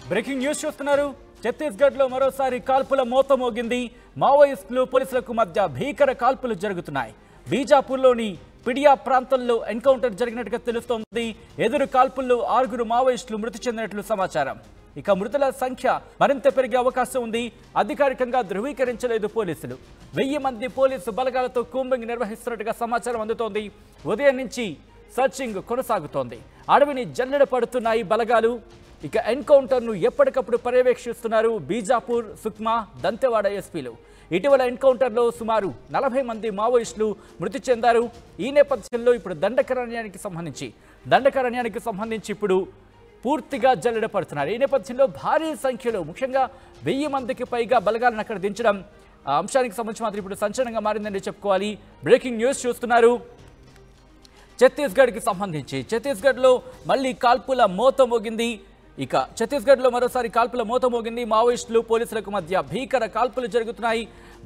Breaking news చూస్తున్నారు. ఛత్తీస్గఢ్ లో మరోసారి కాల్పుల మోత మోగింది. మావోయిస్టులు పోలీసులకు మధ్య భీకర కాల్పులు జరుగుతున్నాయి. బీజాపూర్లోని పిడియా ప్రాంతంలో ఎన్కౌంటర్ జరిగినట్టుగా తెలుస్తోంది. ఎదురు కాల్పుల్లో 6 మావోయిస్టులు మృతి చెందినట్లు సమాచారం. ఇక మృతుల సంఖ్య మరింత పెరిగే అవకాశం ఉంది. అధికారికంగా ధృవీకరించలేదు పోలీసులు. 1000 మంది పోలీసు బలగాలతో కూంబింగ్ నిర్వహిస్తున్నట్టుగా సమాచారం అందుతోంది. ఉదయం నుంచి సర్చింగ్ కొనసాగుతోంది. అడవిని జల్లెడ పడుతున్నాయి బలగాలు. ఇక ఎన్కౌంటర్ను ఎప్పటికప్పుడు పర్యవేక్షిస్తున్నారు బీజాపూర్, సుక్మా, దంతెవాడ ఎస్పీలు. ఇటీవల ఎన్కౌంటర్లో సుమారు 40 మంది మావోయిస్టులు మృతి చెందారు. ఈ నేపథ్యంలో ఇప్పుడు దండకారణ్యానికి సంబంధించి ఇప్పుడు పూర్తిగా జల్లెడ పడుతున్నారు. ఈ నేపథ్యంలో భారీ సంఖ్యలో ముఖ్యంగా 1000 మందికి పైగా బలగాలను అక్కడ దించడం ఆ అంశానికి సంబంధించి మాత్రం ఇప్పుడు సంచలనంగా మారిందని చెప్పుకోవాలి. బ్రేకింగ్ న్యూస్ చూస్తున్నారు. ఛత్తీస్గఢ్కి సంబంధించి ఛత్తీస్గఢ్లో మళ్ళీ కాల్పుల మోత మోగింది. ఇక ఛత్తీస్గఢ్లో మరోసారి కాల్పుల మోత మోగింది. మావోయిస్టులు పోలీసులకు మధ్య భీకర కాల్పులు జరుగుతున్నాయి.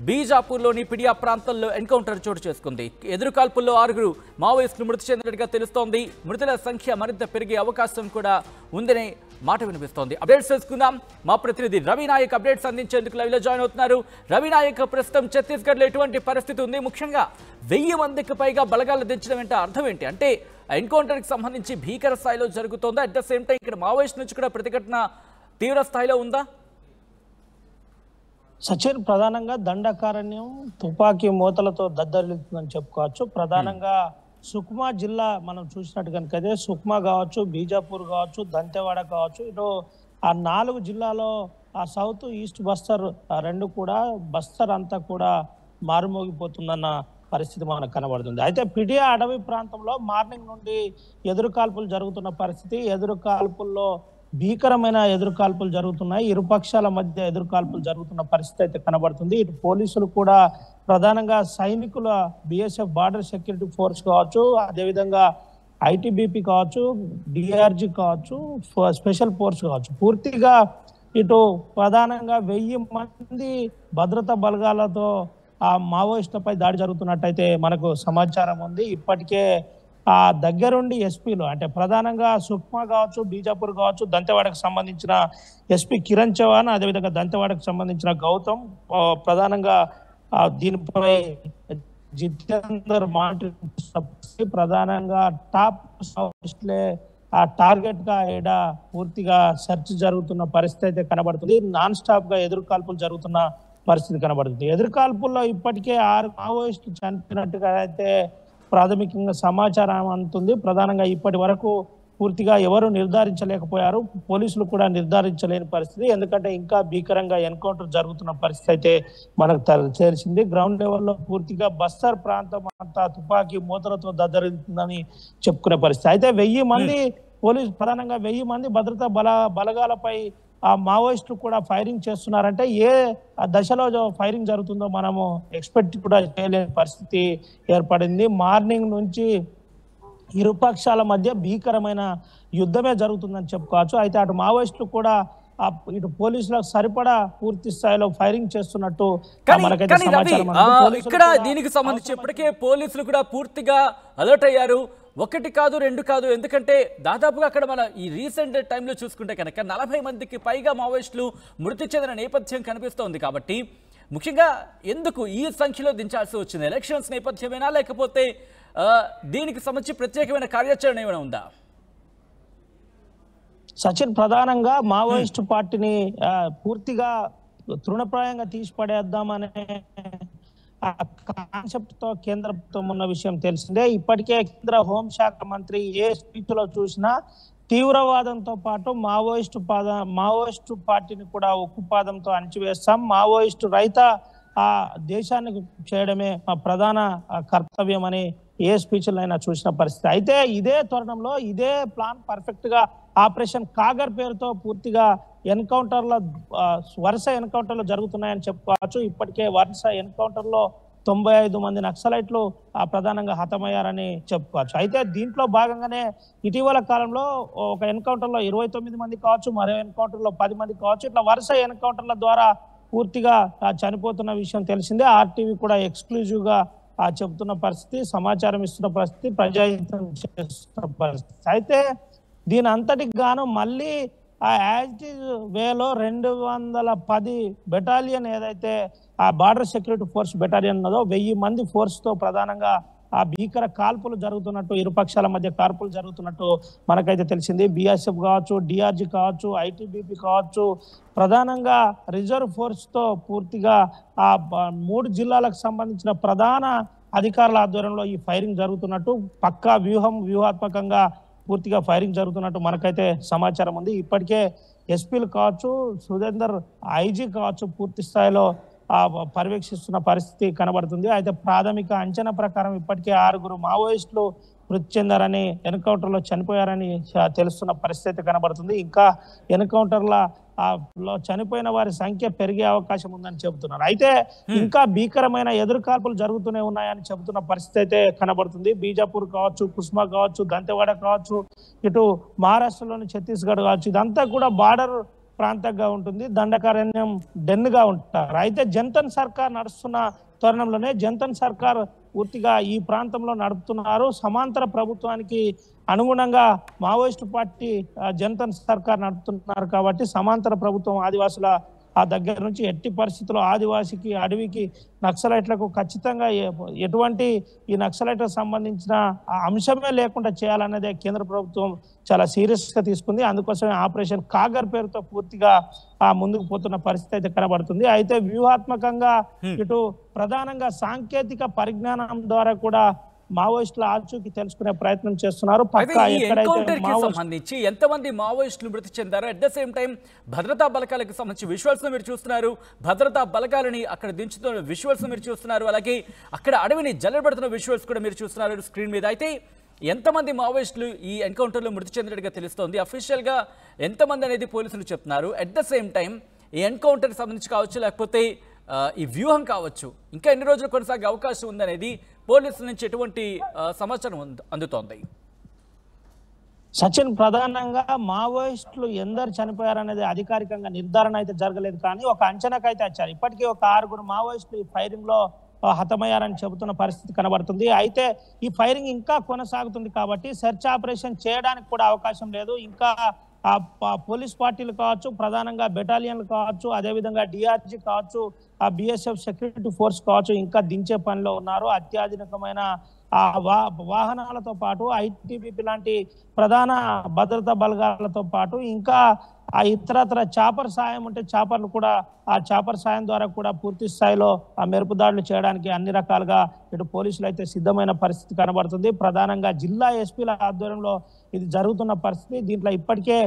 బీజాపూర్లోని పిడియా ప్రాంతంలో ఎన్కౌంటర్ చోటు చేసుకుంది. ఎదురు కాల్పుల్లో 6 మావోయిస్టులు మృతి చెందినట్టుగా తెలుస్తోంది. మృతుల సంఖ్య మరింత పెరిగే అవకాశం కూడా ఉందనే మాట వినిపిస్తోంది. అప్డేట్స్ తెలుసుకుందాం. మా ప్రతినిధి రవి నాయక్ అప్డేట్స్ అందించేందుకు లైవ్లో జాయిన్ అవుతున్నారు. రవి నాయక్, ప్రస్తుతం ఛత్తీస్గఢ్లో ఎటువంటి పరిస్థితి ఉంది? ముఖ్యంగా 1000 మందికి పైగా బలగాలు దించడం అంటే అర్థం ఏంటి? అంటే ఎన్కౌంటర్కి సంబంధించి భీకర స్థాయిలో జరుగుతోందా? అట్ ద సేమ్ టైం ఇక్కడ మావోయిస్ట్ నుంచి కూడా ప్రతిఘటన తీవ్ర స్థాయిలో ఉందా? సచిన్, ప్రధానంగా దండకారణ్యం తుపాకీ మూతలతో దద్దరిల్లుతుందని చెప్పుకోవచ్చు. ప్రధానంగా సుక్మా జిల్లా మనం చూసినట్టు కనుక అదే సుక్మా కావచ్చు, బీజాపూర్ కావచ్చు, దంతెవాడ కావచ్చు, ఇటు ఆ 4 జిల్లాలో ఆ సౌత్ ఈస్ట్ బస్తర్ రెండు కూడా బస్తర్ అంతా కూడా మారుమోగిపోతుందన్న పరిస్థితి మనకు కనబడుతుంది. అయితే పిడియా అడవి ప్రాంతంలో మార్నింగ్ నుండి ఎదురు కాల్పులు జరుగుతున్న పరిస్థితి. ఎదురు కాల్పుల్లో భీకరమైన ఎదురు కాల్పులు జరుగుతున్నాయి. ఇరుపక్షాల మధ్య ఎదురు కాల్పులు జరుగుతున్న పరిస్థితి అయితే కనబడుతుంది. ఇటు పోలీసులు కూడా ప్రధానంగా సైనికుల బిఎస్ఎఫ్ బార్డర్ సెక్యూరిటీ ఫోర్స్ కావచ్చు, అదేవిధంగా ఐటీబీపీ కావచ్చు, డిఆర్జీ కావచ్చు, స్పెషల్ ఫోర్స్ కావచ్చు, పూర్తిగా ఇటు ప్రధానంగా 1000 మంది భద్రతా బలగాలతో ఆ మావోయిస్టులపై దాడి జరుగుతున్నట్టయితే మనకు సమాచారం ఉంది. ఇప్పటికే ఆ దగ్గరుండి ఎస్పీలు అంటే ప్రధానంగా సుక్మా కావచ్చు, బీజాపూర్ కావచ్చు, దంతెవాడకు సంబంధించిన ఎస్పీ కిరణ్ చౌహాన్, అదేవిధంగా దంతెవాడకు సంబంధించిన గౌతమ్ ప్రధానంగా దీనిపై జితేందర్ మాట్లాడి ప్రధానంగా టాప్ మావోయిస్టులే ఆ టార్గెట్ గా పూర్తిగా సెర్చ్ జరుగుతున్న పరిస్థితి అయితే కనబడుతుంది. నాన్ స్టాప్ గా ఎదురు కాల్పులు జరుగుతున్న పరిస్థితి కనబడుతుంది. ఎదురు కాల్పుల్లో ఇప్పటికే 6 మావోయిస్టులు చనిపోయినట్టుగా అయితే ప్రాథమికంగా సమాచారం అందుతుంది. ప్రధానంగా ఇప్పటి వరకు పూర్తిగా ఎవరు నిర్ధారించలేకపోయారు, పోలీసులు కూడా నిర్ధారించలేని పరిస్థితి. ఎందుకంటే ఇంకా భీకరంగా ఎన్కౌంటర్ జరుగుతున్న పరిస్థితి అయితే మనకు తెలిసింది. గ్రౌండ్ లెవెల్లో పూర్తిగా బస్తర్ ప్రాంతం అంతా తుపాకీ మూతలతో దద్దరిల్లుతుందని చెప్పుకునే పరిస్థితి. అయితే 1000 మంది ప్రధానంగా 1000 మంది భద్రతా బలగాలపై ఆ మావోయిస్టులు కూడా ఫైరింగ్ చేస్తున్నారంటే ఏ దశలో ఫైరింగ్ జరుగుతుందో మనము ఎక్స్పెక్ట్ కూడా చేయలేని పరిస్థితి ఏర్పడింది. మార్నింగ్ నుంచి ఇరుపక్షాల మధ్య భీకరమైన యుద్ధమే జరుగుతుందని చెప్పుకోవచ్చు. అయితే అటు మావోయిస్టులు కూడా ఇటు పోలీసులకు సరిపడా పూర్తి స్థాయిలో ఫైరింగ్ చేస్తున్నట్టు మనకైతే సమాచారం. ఇక్కడ దీనికి సంబంధించి ఇప్పటికే పోలీసులు కూడా పూర్తిగా అలర్ట్ అయ్యారు. 1 కాదు 2 కాదు. ఎందుకంటే దాదాపుగా అక్కడ మన ఈ రీసెంట్ టైంలో చూసుకుంటే కనుక 40 మందికి పైగా మావోయిస్టులు మృతి చెందిన నేపథ్యం కనిపిస్తోంది. కాబట్టి ముఖ్యంగా ఎందుకు ఈ సంఖ్యలో దించాల్సి వచ్చింది? ఎలక్షన్స్ నేపథ్యమేనా, లేకపోతే దీనికి సంబంధించి ప్రత్యేకమైన కార్యాచరణ ఏమైనా ఉందా? సచిన్, ప్రధానంగా మావోయిస్టు పార్టీని పూర్తిగా తృణప్రాయంగా తీసిపడేద్దామనే కాన్సెప్ట్ తో కేంద్ర ప్రభుత్వం ఉన్న విషయం తెలిసిందే. ఇప్పటికే కేంద్ర హోంశాఖ మంత్రి ఏ స్పీచ్ లో చూసినా తీవ్రవాదంతో పాటు మావోయిస్టు పార్టీని కూడా ఉక్కుపాదంతో అణచివేస్తాం, మావోయిస్టు రహిత ఆ దేశానికి చేయడమే మా ప్రధాన కర్తవ్యం అని ఏ స్పీచ్లో అయినా చూసిన పరిస్థితి. అయితే ఇదే తరుణంలో ఇదే ప్లాన్ పర్ఫెక్ట్ గా ఆపరేషన్ కాగర్ పేరుతో పూర్తిగా వరుస ఎన్కౌంటర్లు జరుగుతున్నాయని చెప్పుకోవచ్చు. ఇప్పటికే వరుస ఎన్కౌంటర్లో 95 మంది నక్సలైట్లు ప్రధానంగా హతమయ్యారని చెప్పుకోవచ్చు. అయితే దీంట్లో భాగంగానే ఇటీవల కాలంలో ఒక ఎన్కౌంటర్లో 29 మంది కావచ్చు, మరో ఎన్కౌంటర్లో 10 మంది కావచ్చు, ఇట్లా వరుస ఎన్కౌంటర్ల ద్వారా పూర్తిగా చనిపోతున్న విషయం తెలిసిందే. ఆర్టీవీ కూడా ఎక్స్క్లూజివ్ గా చెబుతున్న పరిస్థితి, సమాచారం ఇస్తున్న పరిస్థితి, ప్రజాహితం చేస్తున్న పరిస్థితి. అయితే దీని అంతటికి గాను మళ్ళీ ఆ యాజ్ వేలో 210 బెటాలియన్ ఏదైతే ఆ బార్డర్ సెక్యూరిటీ ఫోర్స్ బెటాలియన్ ఉన్నదో 1000 మంది ఫోర్స్తో ప్రధానంగా ఆ భీకర కాల్పులు జరుగుతున్నట్టు, ఇరుపక్షాల మధ్య కాల్పులు జరుగుతున్నట్టు మనకైతే తెలిసింది. బిఎస్ఎఫ్ కావచ్చు, డిఆర్జీ కావచ్చు, ఐటీబీపీ కావచ్చు, ప్రధానంగా రిజర్వ్ ఫోర్స్తో పూర్తిగా ఆ 3 జిల్లాలకు సంబంధించిన ప్రధాన అధికారుల ఆధ్వర్యంలో ఈ ఫైరింగ్ జరుగుతున్నట్టు, పక్కా వ్యూహాత్మకంగా పూర్తిగా ఫైరింగ్ జరుగుతున్నట్టు మనకైతే సమాచారం ఉంది. ఇప్పటికే ఎస్పీలు కావచ్చు, సురేందర్ ఐజీ కావచ్చు పూర్తి స్థాయిలో పర్యవేక్షిస్తున్న పరిస్థితి కనబడుతుంది. అయితే ప్రాథమిక అంచనా ప్రకారం ఇప్పటికే 6 మావోయిస్టులు మృతి చెందారని, ఎన్కౌంటర్లో చనిపోయారని తెలుస్తున్న పరిస్థితి కనబడుతుంది. ఇంకా ఎన్కౌంటర్లో చనిపోయిన వారి సంఖ్య పెరిగే అవకాశం ఉందని చెబుతున్నారు. అయితే ఇంకా భీకరమైన ఎదురుకాల్పులు జరుగుతూనే ఉన్నాయని చెబుతున్న పరిస్థితి అయితే కనబడుతుంది. బీజాపూర్ కావచ్చు, కుస్మా కావచ్చు, దంతెవాడ కావచ్చు, ఇటు మహారాష్ట్రలోని ఛత్తీస్గఢ్ కావచ్చు, ఇదంతా కూడా బార్డర్ ప్రాంతంగా ఉంటుంది, దండకారణ్యం డెన్నుగా ఉంటారు. అయితే జంతన్ సర్కార్ నడుస్తున్న తరుణంలోనే జంతన్ సర్కార్ పూర్తిగా ఈ ప్రాంతంలో నడుపుతున్నారు. సమాంతర ప్రభుత్వానికి అనుగుణంగా మావోయిస్టు పార్టీ జంతన్ సర్కార్ నడుపుతున్నారు కాబట్టి సమాంతర ప్రభుత్వం ఆదివాసుల ఆ దగ్గర నుంచి ఎట్టి పరిస్థితుల్లో ఆదివాసికి, అడవికి, నక్సలైట్లకు ఖచ్చితంగా ఎటువంటి ఈ నక్సలైట్లకు సంబంధించిన అంశమే లేకుండా చేయాలన్నదే కేంద్ర ప్రభుత్వం చాలా సీరియస్గా తీసుకుంది. అందుకోసమే ఆపరేషన్ కాగర్ పేరుతో పూర్తిగా ముందుకు పోతున్న పరిస్థితి అయితే కనబడుతుంది. అయితే వ్యూహాత్మకంగా ఇటు ప్రధానంగా సాంకేతిక పరిజ్ఞానం ద్వారా కూడా మావోయిస్టుల ఆచూకీ తెలుసుకునే ప్రయత్నం చేస్తున్నారు. సంబంధించి ఎంతమంది మావోయిస్టులు మృతి చెందారు, అట్ ద సేమ్ టైం భద్రతా బలగాలకు సంబంధించి విజువల్స్ మీరు చూస్తున్నారు, భద్రతా బలగాలని అక్కడ దించుతున్న విజువల్స్ మీరు చూస్తున్నారు, అలాగే అక్కడ అడవిని జల్లెడబడుతున్న విజువల్స్ కూడా మీరు చూస్తున్నారు స్క్రీన్ మీద. అయితే ఎంతమంది మావోయిస్టులు ఈ ఎన్కౌంటర్లో మృతి చెందినట్టుగా తెలుస్తోంది, అఫీషియల్గా ఎంతమంది అనేది పోలీసులు చెప్తున్నారు, అట్ ద సేమ్ టైం ఈ ఎన్కౌంటర్కి సంబంధించి కావచ్చు, లేకపోతే ఈ వ్యూహం కావచ్చు, ఇంకా ఎన్ని రోజులు కొనసాగే అవకాశం ఉందనేది పోలీసుల నుంచి ఎటువంటి సమాచారం అందుతోంది? సచిన్, ప్రధానంగా మావోయిస్టులు ఎందరు చనిపోయారనేది అధికారికంగా నిర్ధారణ అయితే జరగలేదు, కానీ ఒక అంచనాకైతే వచ్చారు. ఇప్పటికీ ఒక 6 మావోయిస్టులు ఈ ఫైరింగ్ లో హతమయ్యారని చెబుతున్న పరిస్థితి కనబడుతుంది. అయితే ఈ ఫైరింగ్ ఇంకా కొనసాగుతుంది కాబట్టి సెర్చ్ ఆపరేషన్ చేయడానికి కూడా అవకాశం లేదు. ఇంకా పోలీస్ పార్టీలు కావచ్చు, ప్రధానంగా బెటాలియన్లు కావచ్చు, అదేవిధంగా డిఆర్జీ కావచ్చు, బిఎస్ఎఫ్ సెక్యూరిటీ ఫోర్స్ కావచ్చు, ఇంకా దించే పనిలో ఉన్నారు. అత్యాధునికమైన వాహనాలతో పాటు ఐటీబీపీ లాంటి ప్రధాన భద్రతా బలగాలతో పాటు ఇంకా ఇతరత్ర చాపర్ సాయం ఉంటే చాపర్లు కూడా ఆ చాపర్ సాయం ద్వారా కూడా పూర్తి స్థాయిలో మెరుపు దాడులు చేయడానికి అన్ని రకాలుగా ఇటు పోలీసులు అయితే సిద్ధమైన పరిస్థితి కనబడుతుంది. ప్రధానంగా జిల్లా ఎస్పీల ఆధ్వర్యంలో ఇది జరుగుతున్న పరిస్థితి. దీంట్లో ఇప్పటికే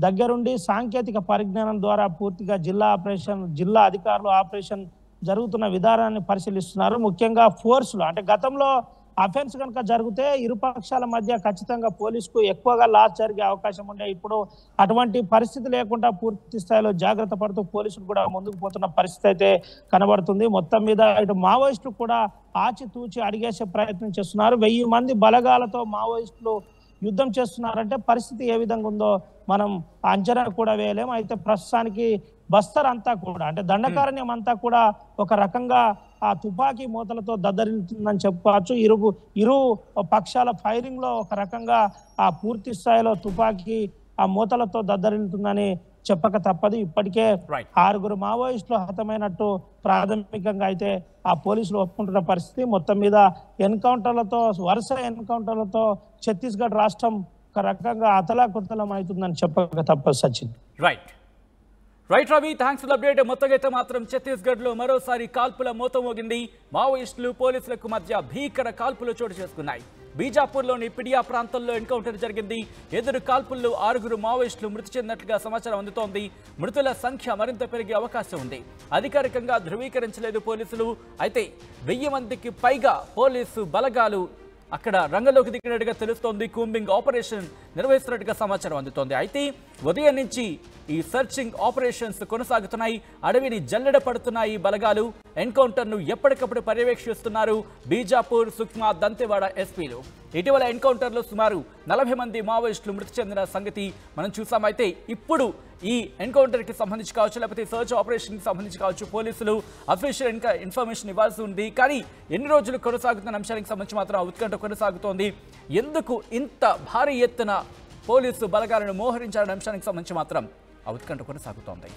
దగ్గరుండి సాంకేతిక పరిజ్ఞానం ద్వారా పూర్తిగా జిల్లా అధికారులు ఆపరేషన్ జరుగుతున్న విధానాన్ని పరిశీలిస్తున్నారు. ముఖ్యంగా ఫోర్సులు అంటే గతంలో అఫెన్స్ కనుక జరిగితే ఇరుపక్షాల మధ్య ఖచ్చితంగా పోలీసుకు ఎక్కువగా లాస్ జరిగే అవకాశం ఉండే. ఇప్పుడు అటువంటి పరిస్థితి లేకుండా పూర్తి స్థాయిలో జాగ్రత్త పడుతూ పోలీసులు కూడా ముందుకు పోతున్న పరిస్థితి అయితే కనబడుతుంది. మొత్తం మీద ఇటు మావోయిస్టులు కూడా ఆచితూచి అడిగేసే ప్రయత్నం చేస్తున్నారు. 1000 మంది బలగాలతో మావోయిస్టులు యుద్ధం చేస్తున్నారంటే పరిస్థితి ఏ విధంగా ఉందో మనం అంచనా కూడా వేయలేము. అయితే ప్రస్తుతానికి బస్తర్ అంతా కూడా అంటే దండకారణ్యం అంతా కూడా ఒక రకంగా ఆ తుపాకీ మూతలతో దద్దరిల్లుతుందని చెప్పుకోవచ్చు. ఇరు పక్షాల ఫైరింగ్ లో ఒక రకంగా ఆ పూర్తి స్థాయిలో తుపాకీ ఆ మూతలతో దద్దరిల్లుతుందని చెప్పక తప్పదు. ఇప్పటికే 6 మావోయిస్టులు హతమైనట్టు ప్రాథమికంగా అయితే ఆ పోలీసులు ఒప్పుకుంటున్న పరిస్థితి. మొత్తం మీద వరుస ఎన్కౌంటర్లతో ఛత్తీస్గఢ్ రాష్ట్రం ఒక రకంగా అతలాకుతలం అవుతుందని చెప్పక తప్పదు. Sachin, right Ravi, thanks for the update. మొత్తంగా అయితే మాత్రం ఛత్తీస్గఢ్లో మరోసారి కాల్పుల మోత మోగింది. మావోయిస్టులు పోలీసులకు మధ్య భీకర కాల్పులు చోటు చేసుకున్నాయి. బీజాపూర్లోని పిడియా ప్రాంతంలో ఎన్కౌంటర్ జరిగింది. ఎదురు కాల్పుల్లో 6 మావోయిస్టులు మృతి చెందినట్లుగా సమాచారం అందుతోంది. మృతుల సంఖ్య మరింత పెరిగే అవకాశం ఉంది. అధికారికంగా ధృవీకరించలేదు పోలీసులు. అయితే 1000 మందికి పైగా పోలీసు బలగాలు అక్కడ రంగంలోకి దిగినట్టుగా తెలుస్తోంది. కూంబింగ్ ఆపరేషన్ నిర్వహిస్తున్నట్టుగా సమాచారం అందుతోంది. అయితే ఉదయం నుంచి ఈ సర్చింగ్ ఆపరేషన్స్ కొనసాగుతున్నాయి. అడవిని జల్లెడ పడుతున్నాయి బలగాలు. ఎన్కౌంటర్ను ఎప్పటికప్పుడు పర్యవేక్షిస్తున్నారు బీజాపూర్, సుక్మా, దంతెవాడ ఎస్పీలు. ఇటీవల ఎన్కౌంటర్లో సుమారు 40 మంది మావోయిస్టులు మృతి చెందిన సంగతి మనం చూసాం. అయితే ఇప్పుడు ఈ ఎన్కౌంటర్కి సంబంధించి కావచ్చు, లేకపోతే సర్చ్ ఆపరేషన్కి సంబంధించి కావచ్చు, పోలీసులు అఫీషియల్ ఇన్ఫర్మేషన్ ఇవ్వాల్సి ఉంది. కానీ ఎన్ని రోజులు కొనసాగుతున్న అంశానికి సంబంధించి మాత్రం ఉత్కంఠ కొనసాగుతోంది. ఎందుకు ఇంత భారీ ఎత్తున పోలీసు బలగాలను మోహరించాలనే అంశానికి సంబంధించి మాత్రం ఉత్కంఠ కొనసాగుతోంది.